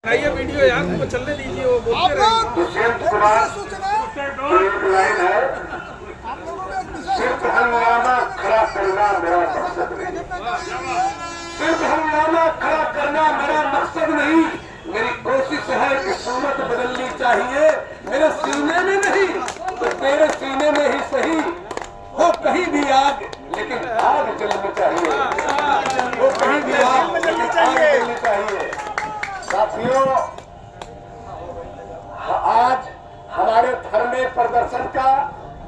ये वीडियो यार उनको चलने दीजिए, वो बोलते रहे। आप लोगों ने सिर्फ हंगामा खड़ा करना मेरा मकसद नहीं, सिर्फ हंगामा खड़ा करना मेरा मकसद नहीं। मेरी कोशिश है कि सूरत बदलनी चाहिए, मेरे सीने में नहीं तो तेरे सीने में ही सही हो कहीं भी आग, लेकिन आग जलनी चाहिए। वो कहीं भी आग लेकिन आग जलनी चाहिए। साथियों, आज हमारे धरने प्रदर्शन का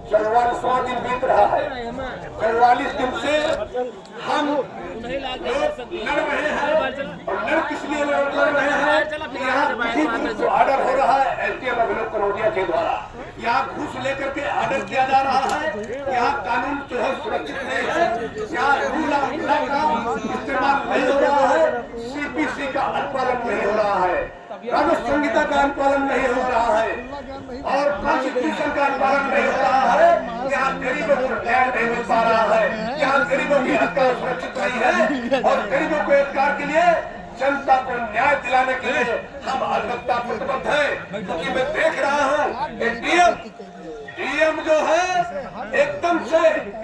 44वां दिन बीत रहा है। 44 दिन से हम लड़ रहे हैं, और लड़ किस लिए लड़ रहे हैं? यहाँ जो ऑर्डर हो रहा है एसडीएम अभिनव कनौजिया के द्वारा, यहाँ घूस लेकर के ऑर्डर किया जा रहा है, यहाँ कानून जो है सुरक्षित नहीं है, यहाँ रूल ऑफ लॉ का इस्तेमाल नहीं हो रहा है, सीपीसी का अनुपालन नहीं हो रहा है, कानून संहिता का अनुपालन नहीं हो रहा है, और कॉन्स्टिट्यूशन का अनुपालन नहीं हो रहा है। यहाँ गरीबों को न्याय नहीं मिल पा रहा है, यहाँ गरीबों की अधिकार सुरक्षित नहीं है, और गरीबों के अधिकार के लिए, जनता को न्याय दिलाने के लिए हम अलगता प्रतिबद्ध है। क्योंकि मैं देख रहा हूँ डीएम जो है एकदम से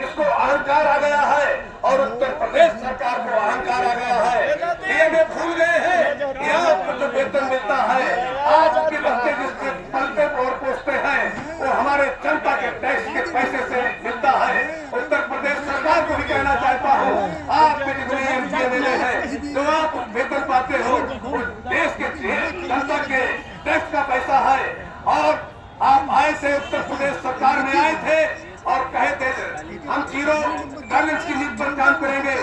इसको अहंकार आ गया है, और उत्तर प्रदेश सरकार को अहंकार आ गया है। डीएम भूल गए हैं यहाँ पर जो वेतन मिलता है, आज के बच्चे जिसके पलते और पोसते हैं, वो हमारे जनता के टैक्स के पैसे से मिलता है। उत्तर प्रदेश सरकार को भी कहना चाहता हूँ, आपके जितने एमपी एमएलए हैं जो आप वेतन पाते हो, वो देश के जनता के टैक्स का पैसा है। और आप आए थे, उत्तर प्रदेश सरकार में आए थे और कहे थे हम जीरो बैलेंस की नीति पर काम करेंगे,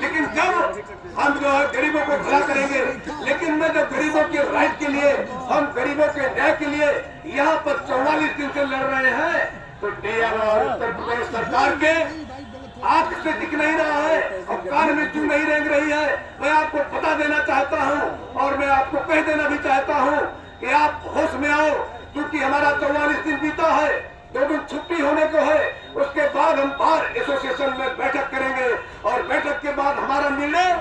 लेकिन जब हम जो है गरीबों को खड़ा करेंगे, लेकिन मैं जब गरीबों के राइट के लिए, हम गरीबों के न्याय के लिए यहाँ पर 44 दिन से लड़ रहे हैं, तो डीएम और उत्तर प्रदेश सरकार के आंख से दिख नहीं रहा है और कान में क्यों नहीं रेंग रही है। मैं आपको बता देना चाहता हूँ, और मैं आपको कह देना भी चाहता हूँ कि आप होश में आओ, क्योंकि हमारा 44 दिन बीता है, 2 दिन छुट्टी होने को है। उसके बाद हम बार एसोसिएशन में बैठक करेंगे, और बैठक के बाद हमारा निर्णय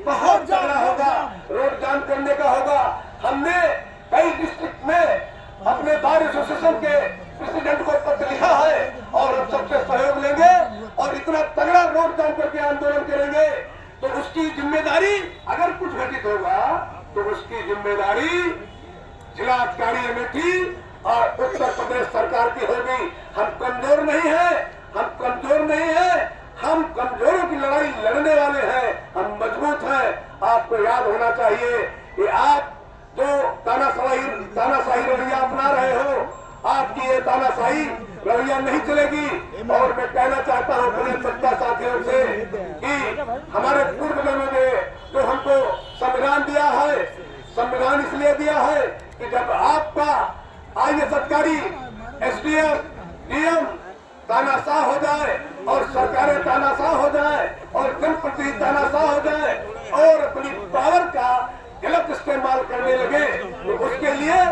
बहुत तगड़ा होगा, रोड जाम करने का होगा। हमने कई डिस्ट्रिक्ट में अपने बार एसोसिएशन के प्रेसिडेंट को पत्र लिखा है, और हम सबसे सहयोग लेंगे और इतना तगड़ा रोड जाम करके आंदोलन करेंगे। तो उसकी जिम्मेदारी, अगर कुछ घटित होगा तो उसकी जिम्मेदारी जिलाधिकारी अमेठी और उत्तर प्रदेश सरकार की होगी। हम कमजोर नहीं है, हम कमजोर नहीं है, हम कमजोरों की लड़ाई लड़ने वाले हैं, हम मजबूत हैं। आपको याद होना चाहिए कि आप जो तानाशाही रवैया अपना रहे हो, आपकी ये तानाशाही रवैया नहीं चलेगी। और मैं कहना चाहता हूँ अपने सत्ता साथियों से कि हमारे पूर्वजों ने जो हमको संविधान दिया है, संविधान इसलिए दिया है कि जब आपका आईएएस अधिकारी, एसडीएम, डीएम तानाशाह हो जाए, और सरकारें तानाशाह हो जाए, और जनप्रतिनिधि तानाशाह हो जाए, और अपनी पावर का गलत इस्तेमाल करने लगे, तो उसके लिए,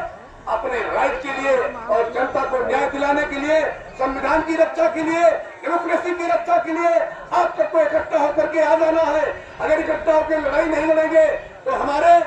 अपने राइट के लिए और जनता को न्याय दिलाने के लिए, संविधान की रक्षा के लिए, डेमोक्रेसी की रक्षा के लिए आप सबको इकट्ठा होकर के आ जाना है। अगर इकट्ठा होकर लड़ाई नहीं लड़ेंगे तो हमारे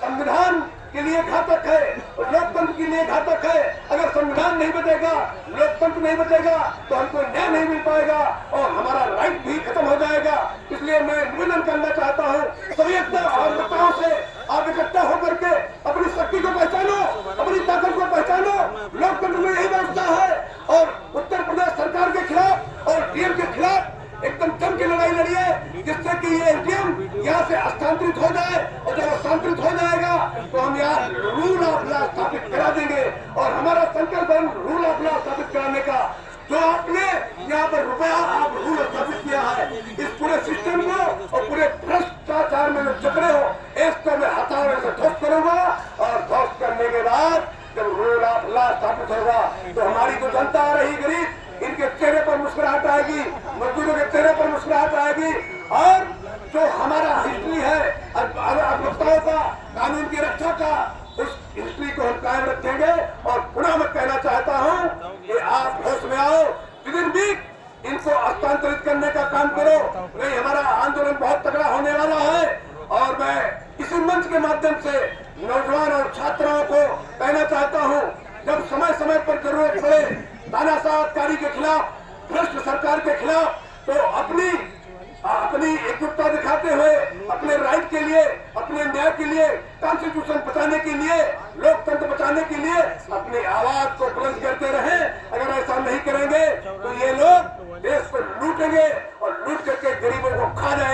संविधान के लिए घातक है, लोकतंत्र के लिए घातक है। अगर संविधान नहीं बचेगा, लोकतंत्र नहीं बचेगा, तो हमको न्याय नहीं मिल पाएगा और हमारा राइट भी खत्म हो जाएगा। इसलिए मैं निवेदन करना चाहता हूँ सभी नेताओं से, आप इकट्ठा होकर के अपनी शक्ति को पहचानो, अपनी ताकत को पहचानो। लोकतंत्र में यही व्यवस्था है, और उत्तर प्रदेश सरकार के खिलाफ और डीएम के खिलाफ एकदम जम की लड़ाई लड़िए, जिससे कि ये एसडीएम यहाँ से हस्तांतरित हो जाए, और जब हस्तांतरित हो जाएगा तो हम यहाँ रूल ऑफ लॉ स्थापित करा देंगे। और हमारा संकल्प है रूल ऑफ लॉ स्थापित कराने का। जो आपने यहाँ पर रुपया आप रूल स्थापित किया है, इस पूरे सिस्टम को और पूरे भ्रष्टाचार में जो जकड़े हो, इसको मैं हथौड़े से ध्वस्त करूंगा, और ध्वस्त करने के बाद जब रूल ऑफ लॉ स्थापित होगा तो हमारी जो जनता आ रही गरीब, इनके चेहरे पर मुस्कुराहट आएगी, मजदूरों के चेहरे पर मुस्कुराहट आएगी, और जो हमारा हिस्ट्री है अधिवक्ताओं का, कानून की रक्षा का, उस हिस्ट्री को हम कायम रखेंगे। और पुनः मैं कहना चाहता हूँ कि आप होश में आओ, विदिन वीक इनको हस्तांतरित करने का काम करो, नहीं हमारा आंदोलन बहुत तगड़ा होने वाला है। और मैं इसी मंच के माध्यम से नौजवान और छात्राओं को कहना चाहता हूं, जब समय समय पर जरूरत पड़े तानाशाह अधिकारी के खिलाफ, भ्रष्ट सरकार के खिलाफ, तो अपनी एकजुटता दिखाते हुए अपने राइट के लिए, अपने न्याय के लिए, कॉन्स्टिट्यूशन बचाने के लिए, लोकतंत्र बचाने के लिए अपनी आवाज को बुलंद करते रहे। अगर ऐसा नहीं करेंगे तो ये लोग देश को लूटेंगे और लूट करके गरीबों को खा जाएंगे।